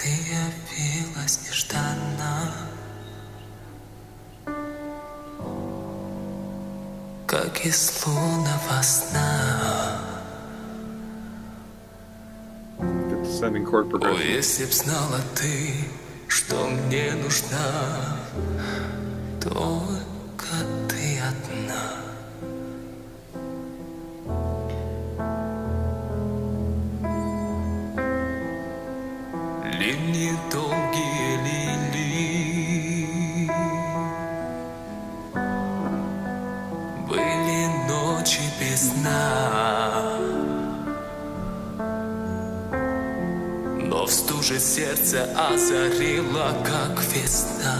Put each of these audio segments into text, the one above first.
Ты явилась нежданно, как из лунного сна. О, если б знала ты, что мне нужна, только ты одна. Линии долгие лилии, были ночи без сна, но в стуже сердце озарила, как весна.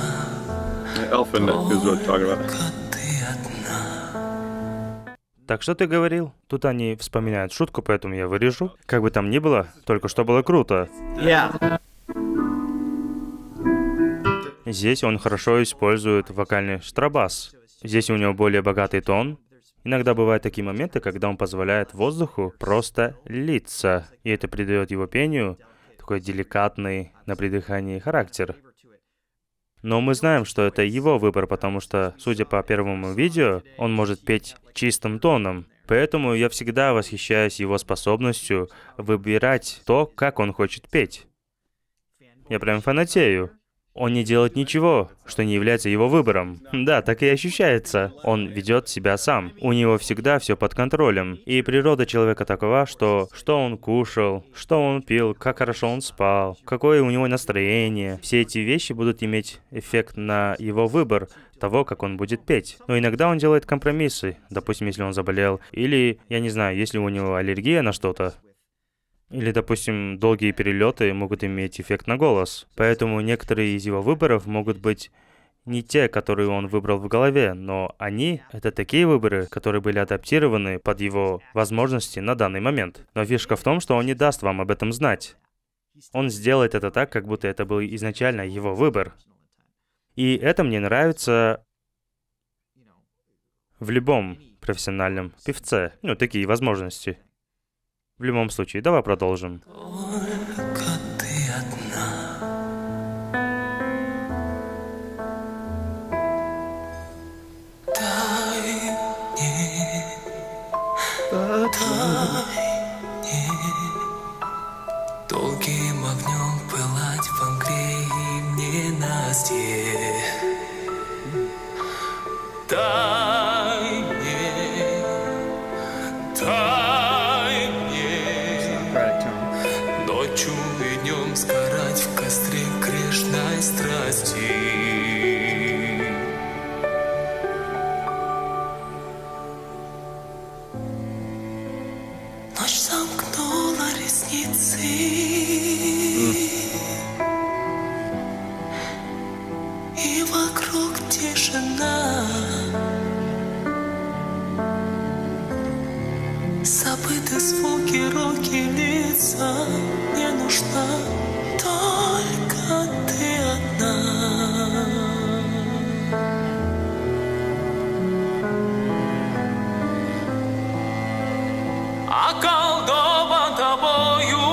Elfin is what I'm talking about. Только ты одна. Так что ты говорил? Тут они вспоминают шутку, поэтому я вырежу. Как бы там ни было, только что было круто. Yeah. Здесь он хорошо использует вокальный штрабас. Здесь у него более богатый тон. Иногда бывают такие моменты, когда он позволяет воздуху просто литься, и это придает его пению такой деликатный на придыхании характер. Но мы знаем, что это его выбор, потому что, судя по первому видео, он может петь чистым тоном. Поэтому я всегда восхищаюсь его способностью выбирать то, как он хочет петь. Я прям фанатею. Он не делает ничего, что не является его выбором. Да, так и ощущается. Он ведет себя сам. У него всегда все под контролем. И природа человека такова, что он кушал, что он пил, как хорошо он спал, какое у него настроение. Все эти вещи будут иметь эффект на его выбор того, как он будет петь. Но иногда он делает компромиссы. Допустим, если он заболел, или, я не знаю, если у него аллергия на что-то. Или, допустим, долгие перелеты могут иметь эффект на голос. Поэтому некоторые из его выборов могут быть не те, которые он выбрал в голове, но они — это такие выборы, которые были адаптированы под его возможности на данный момент. Но фишка в том, что он не даст вам об этом знать. Он сделает это так, как будто это был изначально его выбор. И это мне нравится в любом профессиональном певце. Ну, такие возможности. В любом случае, давай продолжим. Только ты одна. Дай мне, долгим огнем пылать в Англии ненастье. Дай мне, дай ночью и днем сгорать в костре грешной страсти. Ночь замкнула ресницы, и вокруг тишина. Забыты звуки, руки, лица. Мне нужна только ты одна. Околдован тобою,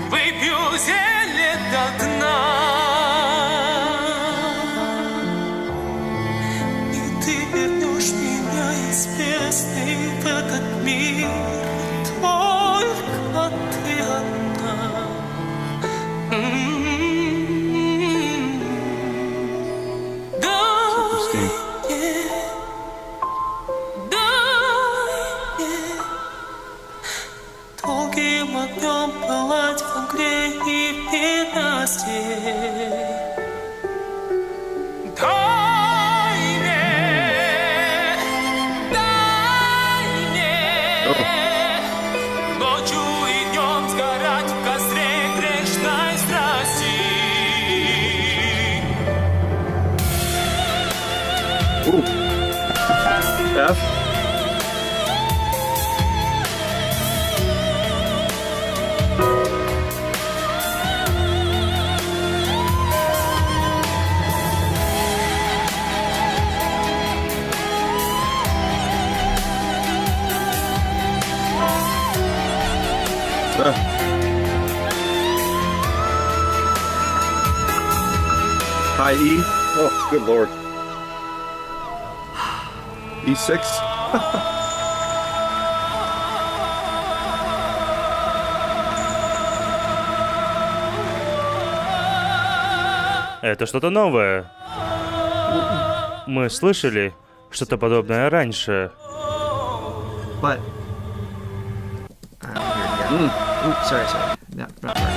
выпью зелье до дна. И ты вернешь меня из бездны в этот мир. Только ты одна. Долгим огнем пылать в огне и в ненастье. Дай мне, ночью и днем сгорать в костре грешной страсти. F. IE? Oh, good lord. E6? Это что-то новое. Мы слышали что-то подобное раньше. But. Here we go. Oops, sorry. No, not right.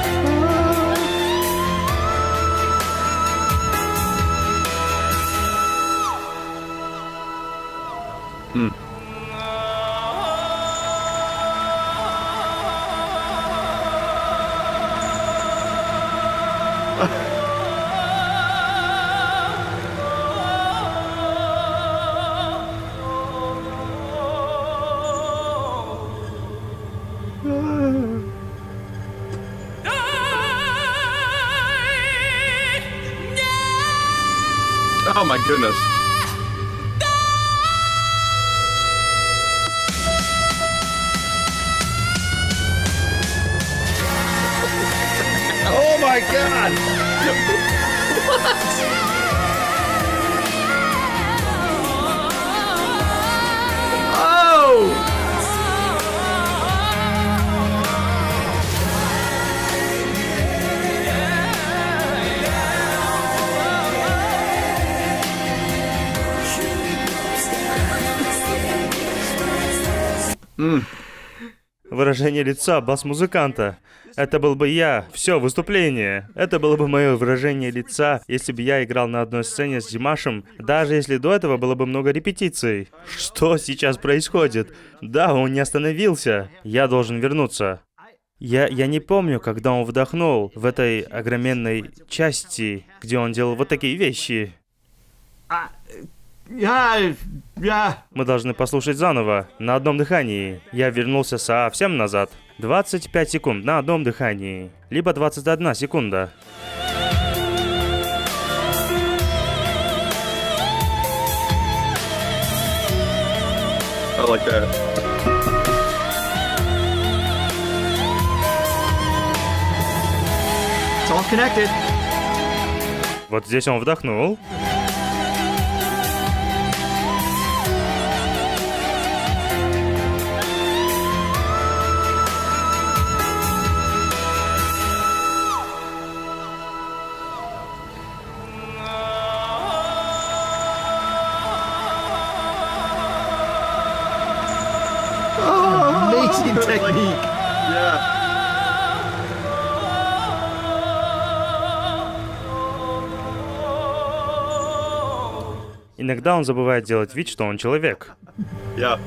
Oh my goodness. Oh my god! Oh! Выражение лица бас-музыканта. Это был бы я. Все, выступление. Это было бы мое выражение лица, если бы я играл на одной сцене с Димашем, даже если до этого было бы много репетиций. Что сейчас происходит? Да, он не остановился. Я должен вернуться. Я не помню, когда он вдохнул в этой огроменной части, где он делал вот такие вещи. Мы должны послушать заново, на одном дыхании. Я вернулся совсем назад. 25 секунд на одном дыхании. Либо 21 секунда. I like that. It's all connected. Вот здесь он вдохнул. Amazing technique. Yeah. Иногда он забывает делать вид, что он человек. Yeah.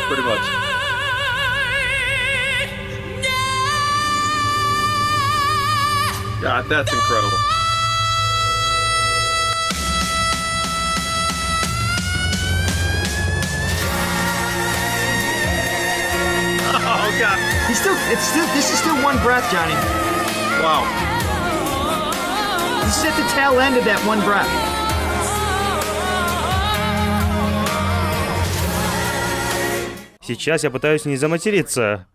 Pretty much. God, that's incredible. Oh god. This is still one breath, Johnny. Wow. This is at the tail end of that one breath. Сейчас я пытаюсь не заматериться.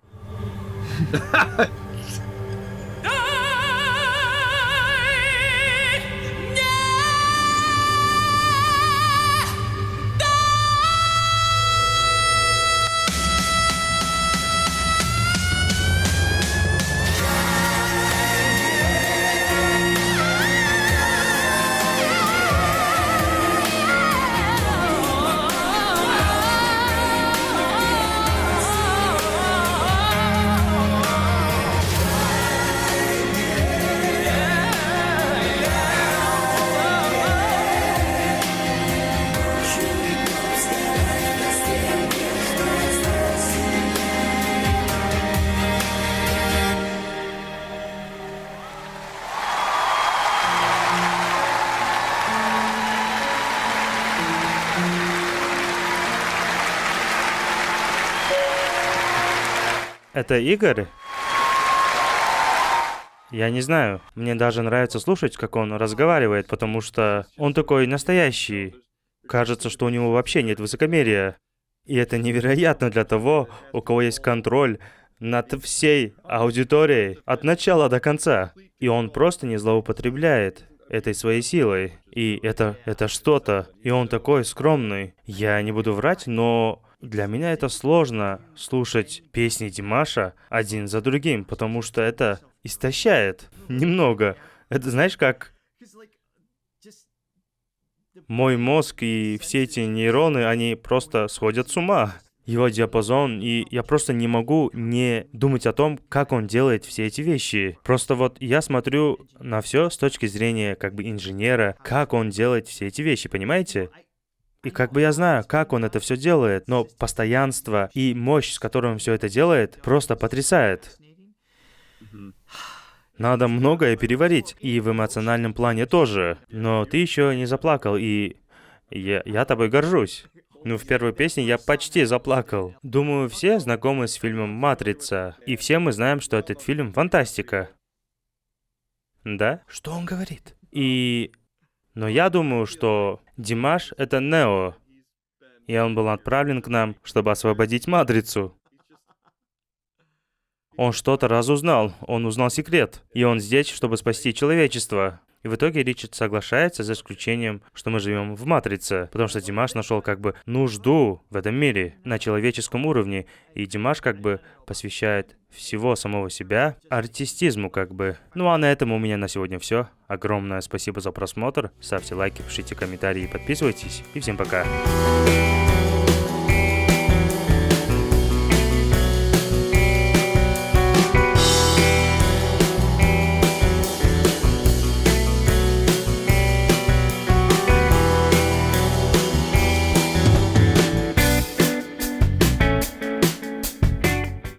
Это Игорь? Я не знаю. Мне даже нравится слушать, как он разговаривает, потому что он такой настоящий. Кажется, что у него вообще нет высокомерия. И это невероятно для того, у кого есть контроль над всей аудиторией от начала до конца. И он просто не злоупотребляет. этой своей силой. И это что-то. И он такой скромный. Я не буду врать, но для меня это сложно слушать песни Димаша один за другим, потому что это истощает немного. Это знаешь, как мой мозг и все эти нейроны, они просто сходят с ума. Его диапазон, и я просто не могу не думать о том, как он делает все эти вещи. Просто вот я смотрю на все с точки зрения как бы инженера, как он делает все эти вещи, понимаете? И как бы я знаю, как он это все делает, но постоянство и мощь, с которой он все это делает, просто потрясает. Надо многое переварить, и в эмоциональном плане тоже. Но ты еще не заплакал, и я тобой горжусь. Ну, в первой песне я почти заплакал. Думаю, все знакомы с фильмом «Матрица», и все мы знаем, что этот фильм фантастика. Да? Что он говорит? Но я думаю, что Димаш — это Нео, и он был отправлен к нам, чтобы освободить Матрицу. Он что-то разузнал, он узнал секрет, и он здесь, чтобы спасти человечество. И в итоге Ричард соглашается, за исключением, что мы живем в Матрице, потому что Димаш нашел как бы нужду в этом мире на человеческом уровне, и Димаш как бы посвящает всего самого себя артистизму как бы. Ну а на этом у меня на сегодня все. Огромное спасибо за просмотр, ставьте лайки, пишите комментарии, подписывайтесь, и всем пока.